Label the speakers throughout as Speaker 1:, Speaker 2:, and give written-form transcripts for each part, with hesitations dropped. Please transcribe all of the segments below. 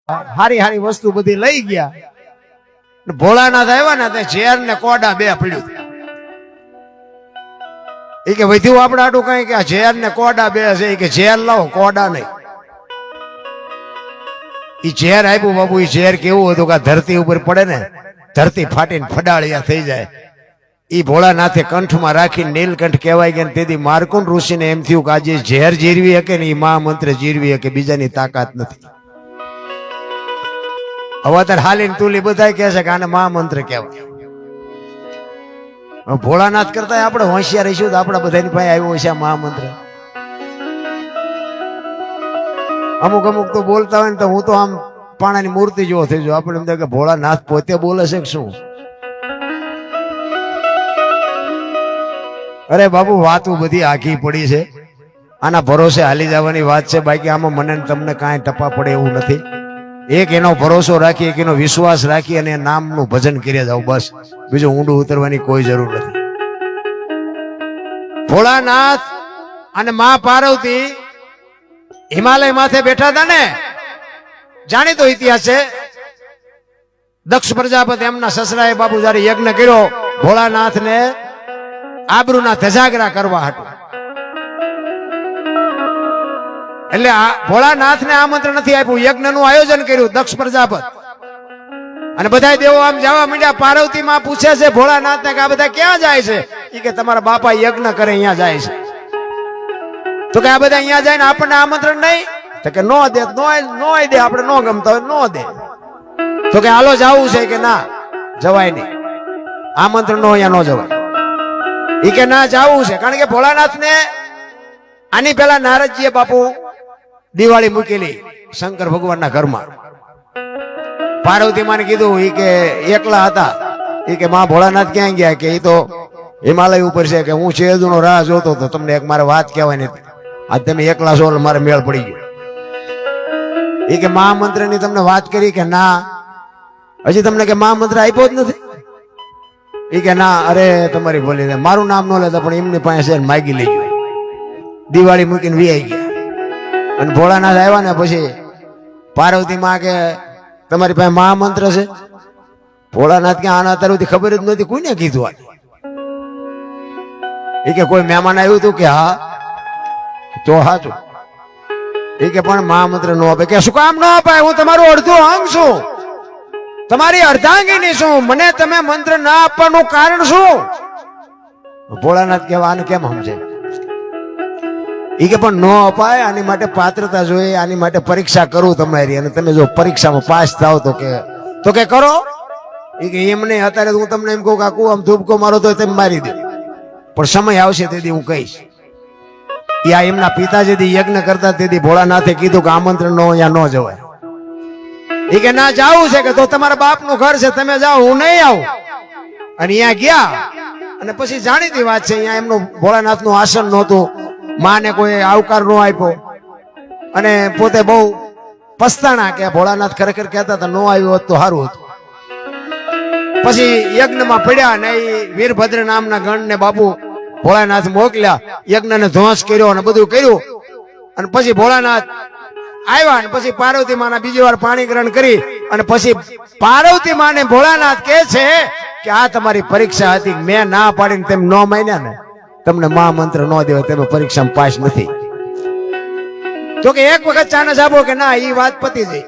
Speaker 1: હારી હારી વસ્તુ બધી લઈ ગયા. ભોળાનાથ આવ્યા ને તે ઝેર ને કોડા બે પડ્યું. એ કે વધ્યું આપણે આટું કઈ કે ઝેર ને કોડા બે છે કે ઝેર લાવો કોડા નહીં. ઈ ઝેર આપ્યું બાબુ. ઈ ઝેર કેવું હતું કે ધરતી ઉપર પડે ને ધરતી ફાટીને ફડાળિયા થઈ જાય. ઈ ભોળાનાથે કંઠમાં રાખી નીલકંઠ કહેવાય ગયા. તેથી માર્કુંડ ઋષિને એમ થયું કે આજે ઝેર જીરવી શકે ને એ મહામંત્ર જીરવી શકે, બીજાની તાકાત નથી. હવે અત્યારે હાલીને તુલી બધા કહે છે કે આને મહામંત્ર કહેવાય. ભોળાનાથ કરતા આપણે હોશિયાર રહીશું તો આપણા બધાની પાસે આવ્યો છે આ મહામંત્ર. અમુક અમુક તો બોલતા હોય ને તો હું તો આમ પાણાની મૂર્તિ જેવો થઈ જાઉં. આપણે એમ થાય કે ભોળાનાથ પોતે બોલે છે કે શું? અરે બાબુ વાતું બધી આખી પડી છે. આના ભરોસે હાલી જવાની વાત છે. બાકી આમાં મને તમને કાંઈ ટપા પડે એવું નથી. એક એનો ભરોસો રાખી, એક એનો વિશ્વાસ રાખી અને નામનું ભજન કર્યા જાવ બસ. બીજું ઊંડું ઉતરવાની કોઈ જરૂર નથી. ભોળાનાથ અને મા પાર્વતી હિમાલય માથે બેઠા હતા ને. જાણીતો ઇતિહાસ છે. દક્ષ પ્રજાપતિ એમના સસરાએ બાપુ જયારે યજ્ઞ કર્યો ભોળાનાથ ને આબરૂના ધજાગરા કરવા હતું. એટલે ભોળાનાથ ને આમંત્રણ નથી આપ્યું. યજ્ઞ નું આયોજન કર્યું દક્ષ પ્રજાપત. અને બધા દેવો આમ જવા માંડ્યા. પાર્વતી માં પૂછે છે ભોળાનાથ ને કે આ બધા ક્યાં જાય છે? એ કે તમારા બાપા યજ્ઞ કરે અહીંયા જાય છે. તો કે આ બધા અહીંયા જાય ને આપણને આમંત્રણ નહીં? તો કે નો દે, નો દે, આપણે નો ગમતા હોય નો દે. તો કે હાલો જવું છે? કે ના જવાય નહીં, આમંત્રણ નો અહીંયા નો જવાય. એ કે ના જવું છે. કારણ કે ભોળાનાથ ને આની પેલા નારદજીએ બાપુ દિવાળી મૂકેલી શંકર ભગવાનના ઘરમાં. પાર્વતી માને કીધું એ કે એકલા હતા. એ કે માં ભોળાનાથ ક્યાં ગયા? કે એ તો હિમાલય ઉપર છે. કે હું શેરદુનો રાહ જોતો હતો, તમને એક મારે વાત કહેવાની હતી. આજ તમે એકલા છો મારે મેળ પડી ગયો. એ કે મહામંત્ર ની તમને વાત કરી? કે ના હજી તમને કે મહામંત્ર આપ્યો જ નથી. એ કે ના અરે તમારી બોલી મારું નામ ન લેતા પણ એમની પાસે માગી લઈ ગયો. દિવાળી મૂકીને વી ગયા. અને ભોળાનાથ આવ્યા ને પછી પાર્વતી માં કે તમારી પાસે મહામંત્ર છે? ભોળાનાથ કે આના તરફથી ખબર જ નહોતી. કોઈને કીધું આ? એ કે કોઈ મહેમાન આવ્યું હતું? કે હા. તો હાચું. એ કે પણ મહામંત્ર નો આપે. કે શું કામ ન અપાય? હું તમારું અડધું અંગ છું, તમારી અર્ધાંગીની છું. મને તમે મંત્ર ના આપવાનું કારણ શું? ભોળાનાથ કહેવા આને કેમ સમજે? એ કે પણ નો અપાય, આની માટે પાત્રતા જોઈએ, આની માટે પરીક્ષા કરું તમારી. અને તમે જો પરીક્ષામાં પાસ થાવ તો કે કરો. એ કે એમ નહીં, અત્યારે હું તમને એમ કહું કે આમ ધૂપકો મારો તો તમે મારી દો, પણ સમય આવશે તેથી હું કહીશ. યા એમના પિતા જેથી યજ્ઞ કરતા તેથી ભોળાનાથે કીધું કે આમંત્રણ નો અહીંયા ન જવાય. એ કે ના જાવું છે? કે તો તમારા બાપનું ઘર છે, તમે જાઓ, હું નહીં આવું. અને અહીંયા ગયા. અને પછી જાણીતી વાત છે અહીંયા એમનું ભોળાનાથનું આસન નહોતું. માને કોઈ આવકાર નો આપ્યો. અને પોતે બહુ પસ્તાણા કે ભોળાનાથ ખરેખર કહેતા હતા નો આવ્યો હોત તો સારું હતું. પછી યજ્ઞમાં પડ્યા ને એ વીરભદ્ર નામના ગણ ને બાપુ ભોળાનાથ મોકલ્યા. યજ્ઞને ધ્વંસ કર્યો અને બધું કર્યું. અને પછી ભોળાનાથ આવ્યા અને પછી પાર્વતી માના બીજી વાર પાણી ગ્રહણ કરી. અને પછી પાર્વતી માને ભોળાનાથ કહે છે કે આ તમારી પરીક્ષા હતી, મેં ના પાડીને તેમ ન માન્યા ને, તમને મહામંત્ર ન દેવાય, તમે પરીક્ષામાં પાસ નથી. તો કે એક વખત ચાનસ આપો. કે ના એ વાત પતી ગઈ.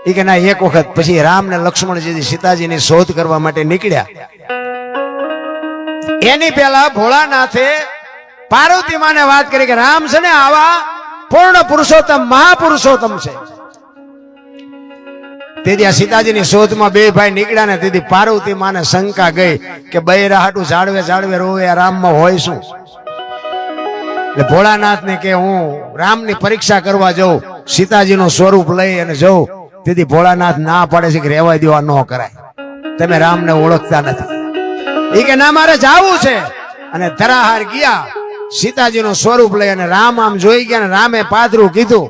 Speaker 1: એ કે ના એક વખત. પછી રામ ને લક્ષ્મણજી સીતાજીની શોધ કરવા માટે નીકળ્યા. એની પેલા ભોળાનાથે પાર્વતી માને વાત કરી કે રામ છે ને આવા પૂર્ણ પુરુષોત્તમ મહાપુરુષોત્તમ છે. તેથી આ સીતાજીની શોધમાં બે ભાઈ નીકળ્યા ને તેથી પાર્વતી માને શંકા ગઈ કે બૈરા હાટું જાળવે રોવે આ રામમાં હોય શું? એટલે ભોળાનાથ ને કે હું રામની પરીક્ષા કરવા જાઉં, સીતાજીનું સ્વરૂપ લઈ અને જાઉં. તેથી ભોળાનાથ ના પાડે છે કે રહેવા દેવા ન કરાય, તમે રામને ઓળખતા નથી. એ કે ના મારે જાવું છે. અને ધરાહાર ગયા સીતાજીનું સ્વરૂપ લઈ. અને રામ આમ જોઈ ગયા ને રામે પાદરું કીધું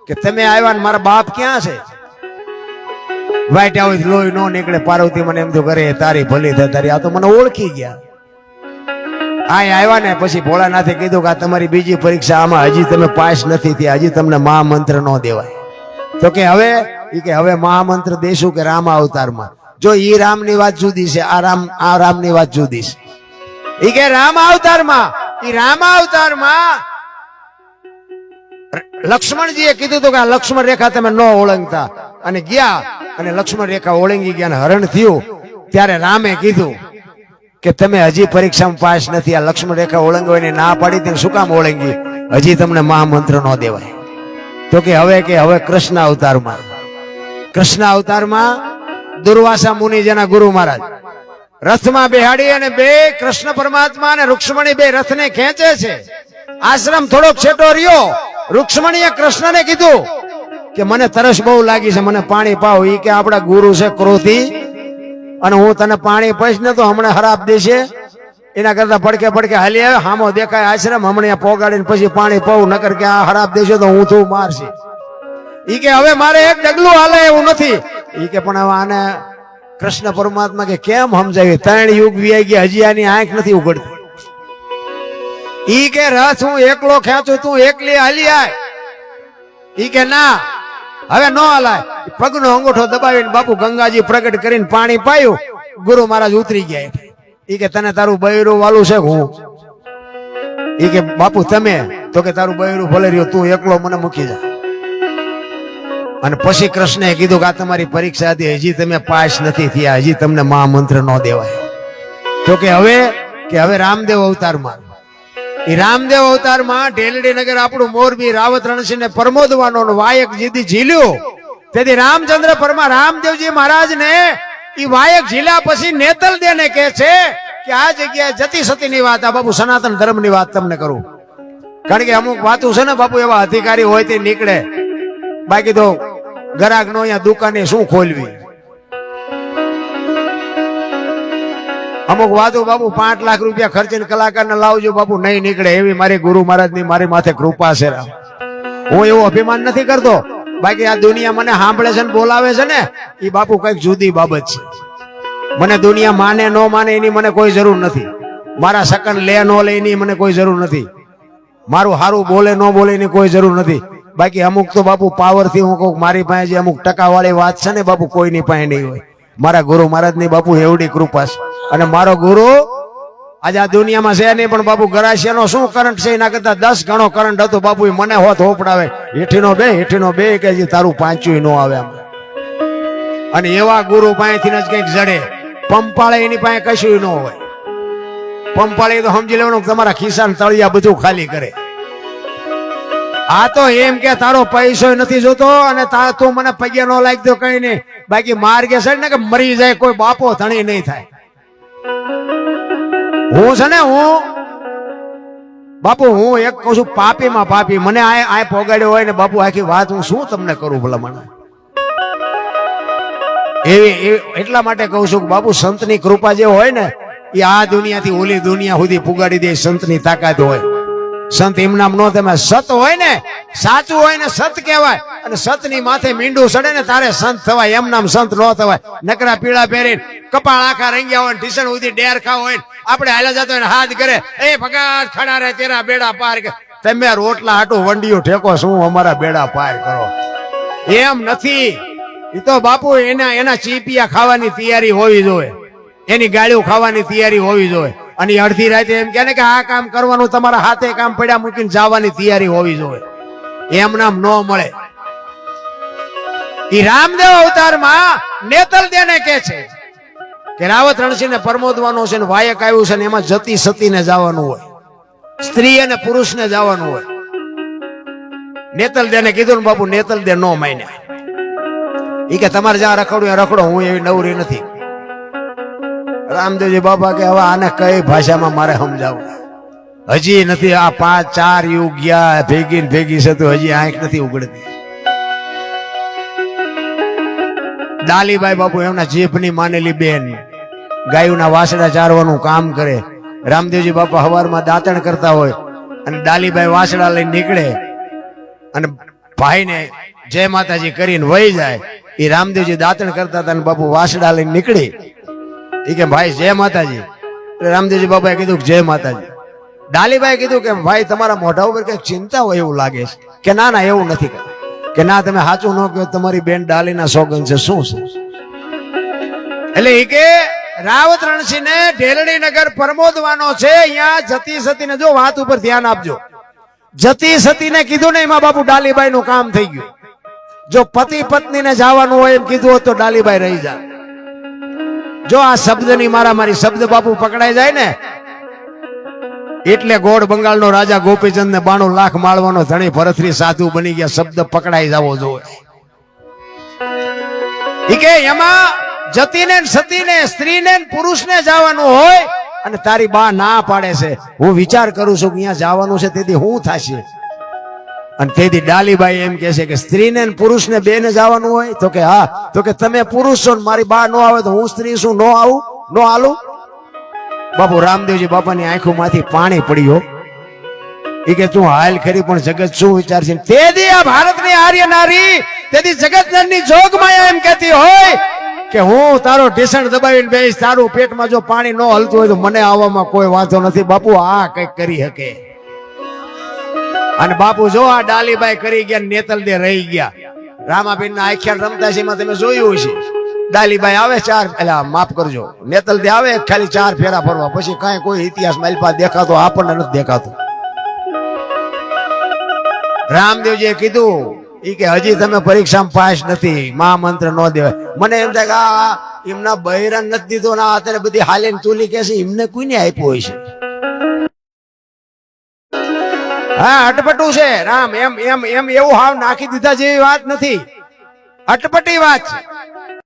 Speaker 1: કે તમે આવ્યા ને મારા બાપ ક્યાં છે? વાઈટ હોય લોહી નો નીકળે. પાર્વતી મને એમ તો કરે તારી ભલી થાય તારી, આ તો મને ઓળખી ગયા. આવ્યા ને પછી ભોળાનાથે કીધું કે આ તમારી બીજી પરીક્ષા, આમાં હજી તમે પાસ નથી થયા, હજી તમને મહામંત્ર ન દેવાય. તો કે હવે મહામંત્ર દેશું કે રામ અવતારમાં. જો ઈ રામની વાત જુદી છે, આ રામની વાત જુદી છે. ઈ કે રામ અવતારમાં લક્ષ્મણજીએ કીધું તો કે આ લક્ષ્મણ રેખા તમે ન ઓળંગતા, અને ગયા અને લક્ષ્મણ રેખા ઓળંગી ગયા અને હરણ થયું. ત્યારે રામે કીધું કે તમે હજી પરીક્ષામાં પાસ નથી, આ લક્ષ્મણ રેખા ઓળંગવાની ના પાડી તેને શું કામ ઓળંગી? હજી તમને મહામંત્ર ન દેવાય. તો કે હવે કૃષ્ણ અવતારમાં દુર્વાસા મુનિ જેના ગુરુ મહારાજ રથમાં બેહાડી અને બે કૃષ્ણ પરમાત્મા અને રૂક્ષ્મણી બે રથને ખેંચે છે. આશ્રમ થોડોક છેટો રહ્યો. રૂક્ષ્મણીએ કૃષ્ણને કીધું કે મને તરસ બહુ લાગી છે, મને પાણી પાવ. ઈ કે આપણા ગુરુ છે ક્રોધી, અને હું તને પાણી પીશ ને તો હમણાં ખરાબ દેશે. એના કરતા પડકે હાલી આવે, હામો દેખાય આશ્રમ, હમણાં પોગાડીને પછી પાણી પાવું, નકર કે આ ખરાબ દેશે તો હું તું મારશે. ઈ કે હવે મારે એક ડગલું હાલે એવું નથી. ઈ કે પણ હવે આને કૃષ્ણ પરમાત્મા કે કેમ સમજાવી? 3 યુગ વી ગયા, હજી આની આંખ નથી ઉઘડતી. ઈ કે રથ હું એકલો ખેંચું, તું એકલી હાલી આય. ઈ કે ના, હવે ન હલાય. પગનો અંગૂઠો દબાવીને બાપુ ગંગાજી પ્રગટ કરીને પાણી પાયું. ગુરુ મહારાજ ઉતરી ગયા. ઈ કે તને તારું બૈરું વાલું છે હું? ઈ કે બાપુ તમે? તો કે તારું બૈરું ભલે રહ્યો, તું એકલો મને મૂકી જા. અને પછી કૃષ્ણએ કીધું કે આ તમારી પરીક્ષા હતી, હજી તમે પાસ નથી થયા, હજી તમને મહામંત્ર ન દેવાય. તો કે હવે રામદેવ અવતારમાં ઢેલડી નગર આપણું મોરબી રાવત રણસિંહને પ્રમોદવાનો વાયક જીદી ઝીલ્યું. તેથી રામદેવજી મહારાજ ને ઈ વાયક ઝીલ્યા પછી નેતલ દેને કહે છે કે આ જગ્યાએ જતી સતીની વાત, આ બાપુ સનાતન ધર્મની વાત તમને કરું. કારણ કે અમુક વાતો છે ને બાપુ એવા અધિકારી હોય તે નીકળે, બાકી તો ગરાક નો અહીંયા દુકાને શું ખોલવી. અમુક વાતો બાપુ 5 લાખ રૂપિયા ખર્ચીને કલાકારને લાવજો બાપુ, નહીં નીકળે. એવી મારી ગુરુ મહારાજની મારી માથે કૃપા છે. હું એવું અભિમાન નથી કરતો, બાકી આ દુનિયા મને સાંભળે છે ને બોલાવે છે ને, એ બાપુ કઈક જુદી બાબત છે. મને દુનિયા માને ન માને એની મને કોઈ જરૂર નથી. મારા સકન લે ન લે એની મને કોઈ જરૂર નથી. મારું હારું બોલે ન બોલે એની કોઈ જરૂર નથી. બાકી અમુક તો બાપુ પાવર થી હું કહું, મારી પાસે જે અમુક ટકા વાળી વાત છે ને બાપુ કોઈની પાસે નહીં હોય. મારા ગુરુ મહારાજ ની બાપુ એવડી કૃપા છે. અને મારો ગુરુ આજે આ દુનિયામાં છે નહીં, પણ બાપુ ગરાસિયાનો શું કરંટ છે એના કરતા 10 ગણો કરંટ હતો બાપુ. મને હોત હોપડાવે, હેઠીનો બે કે તારું પાંચું ન આવે આમ. અને એવા ગુરુ પાસેથી જ કઈક જડે. પંપાળે એની પાસે કશું ન હોય. પંપાળે તો સમજી લેવાનું તમારા ખિસ્સા તળિયા બધું ખાલી કરે. આ તો એમ કે તારો પૈસો નથી જોતો અને તું મને પગે ન લાગી દો કઈ નહીં, બાકી માર્ગે છે ને કે મરી જાય કોઈ બાપો ધણી નહીં થાય. હું છે ને બાપુ હું એક કહું છું, પાપીમાં પાપી. મને આ પોગાડ્યો હોય ને બાપુ આખી વાત હું શું તમને કરું ભલા મને. એટલા માટે કહું છું કે બાપુ સંતની કૃપા જે હોય ને એ આ દુનિયાથી ઓલી દુનિયા સુધી પુગાડી દે. સંતની તાકાત હોય. સંત એમ નામ નો તમે સત હોય ને, સાચું હોય ને સત કહેવાય. અને સતની માથે મીંડું સડે ને તારે સંત થવાય, એમ નામ સંત ન થવાય. નકરા પીળા પહેરીને કપાળ આખા રંગ્યા હોય, ટીશન સુધી ડેર ખાવ હોય, આપણે હાલા જતો હોય હાથ કરે, એ ભગત ખડા રે તેરા બેડા પાર. તમે રોટલા હાટું વંડીયું ઠેકો, શું અમારા બેડા પાર કરો? એમ નથી. એ તો બાપુ એના ચીપિયા ખાવાની તૈયારી હોવી જોઈએ, એની ગાળીઓ ખાવાની તૈયારી હોવી જોઈએ. અને અડધી રાતે એમ કે ને કે આ કામ કરવાનું, તમારા હાથે કામ પડ્યા મૂકીને જવાની તૈયારી હોવી જોઈએ. એમ નામ ન મળે. ઈ રામદેવ અવતારમાં નેતલ દેને કે છે કે રાવત રણસિંહને પ્રમોદવાનો છે ને વાયક આવ્યું છે ને એમાં જતી સતીને જવાનું હોય, સ્ત્રી અને પુરુષને જવાનું હોય. નેતલ દેને કીધું ને બાપુ નેતલ દે નો માન્યા. ઈ કે તમારે જ્યાં રખડું ત્યાં રખડો, હું એવી નવરી નથી. રામદેવજી બાપા કે હવે આને કઈ ભાષામાં મારે સમજાવું? હજી નથી. આ 5-4 યુગ ગયા ભેગી છે તો હજી આંખ નથી ઉગડતી. ડાલીબાઈ બાપુ એમના જીભની માનેલી બેન, ગાયોના વાસડા ચારવાનું કામ કરે. રામદેવજી બાપા હવારમાં દાંતણ કરતા હોય અને ડાલીબાઈ વાસડા લઈને નીકળે અને ભાઈને જય માતાજી કરીને વહી જાય. એ રામદેવજી દાંતણ કરતા હતા અને બાપુ વાસડા લઈને નીકળી. એ કે ભાઈ જય માતાજી. રામદેવજી બાપાએ કીધું જય માતાજી. ડાલીબાઈ કીધું કે ભાઈ તમારા મોઢા ઉપર કઈક ચિંતા હોય એવું લાગે છે. કે ના એવું નથી. કે ના તમે સાચું ન કહો, તમારી બેન ડાલીના સોગન છે. શું છે? એટલે એ કે રાવત રણસિંહ ને ઢેલડી નગર પરમોદવાનો છે. અહીંયા જતી સતીને જો વાત ઉપર ધ્યાન આપજો. જતી સતીને કીધું ને એમાં બાપુ ડાલીબાઈ નું કામ થઈ ગયું. જો પતિ પત્ની ને જવાનું હોય એમ કીધું હોત તો ડાલીબાઈ રહી જાય. જો આ શબ્દની મારી શબ્દ બાપુ પકડાઈ જાય ને એટલે ગોળ બંગાળનો રાજા ગોપીચંદ ને 92 લાખ માળવાનો ધણી ભરથરી સાધુ બની ગયા. શબ્દ પકડાઈ જવો જોઈએ. ઈ કે એમાં જતીને સતીને સ્ત્રીને પુરુષને જવાનું હોય અને તારી બા ના પાડે છે. હું વિચાર કરું છું કે અહીંયા જવાનું છે તેથી શું થશે? અને તેથી ડાલીબાઈ એમ કે છે કે સ્ત્રીને પુરુષને બેને જવાનું હોય તો કે હા. તો કે તમે પુરુષ છો ને મારી બા નો આવે તો હું સ્ત્રી છું, નો આવું, નો હાલું? બાપુ રામદેવજી બાપાની આંખોમાંથી પાણી પડ્યો. એ કે તું હાલ ખરી પણ જગત શું વિચારશે? તેથી આ ભારતની આર્ય નારી, તેથી જગતની જોગમાયા એમ કહેતી હોય કે હું તારો ઢીસણ દબાવીને બેસ, તારું પેટમાં જો પાણી ન હલતું હોય તો મને આવવામાં કોઈ વાંધો નથી. બાપુ આ કઈક કરી શકે. અને બાપુ જો આ ડાલીબાઈ કરી ગયા, નેતલ દે રહી ગયા. રામાબેન ના આખ્યાન રમતા છે એમાં તમે જોયું હશે. ડાલીબાઈ આવે માફ કરજો, નેતલ દે આવે ખાલી 4 ફેરા ફરવા, પછી કઈ કોઈ ઇતિહાસ માલપા દેખાતો આપણને નથી દેખાતો. રામદેવજીએ કીધું ઈ કે હજી તમે પરીક્ષામાં પાસ નથી, મહામંત્ર ન દેવાય. મને એમ થાય કે આ એમના બહેરાન નથી દીધો ને અત્યારે બધી હાલીને તુલી કે છે એમને કોઈને આપ્યો હોય છે. હા અટપટું છે રામ, એમ એમ એમ એવું હાવ નાખી દીધા જેવી વાત નથી, અટપટી વાત છે.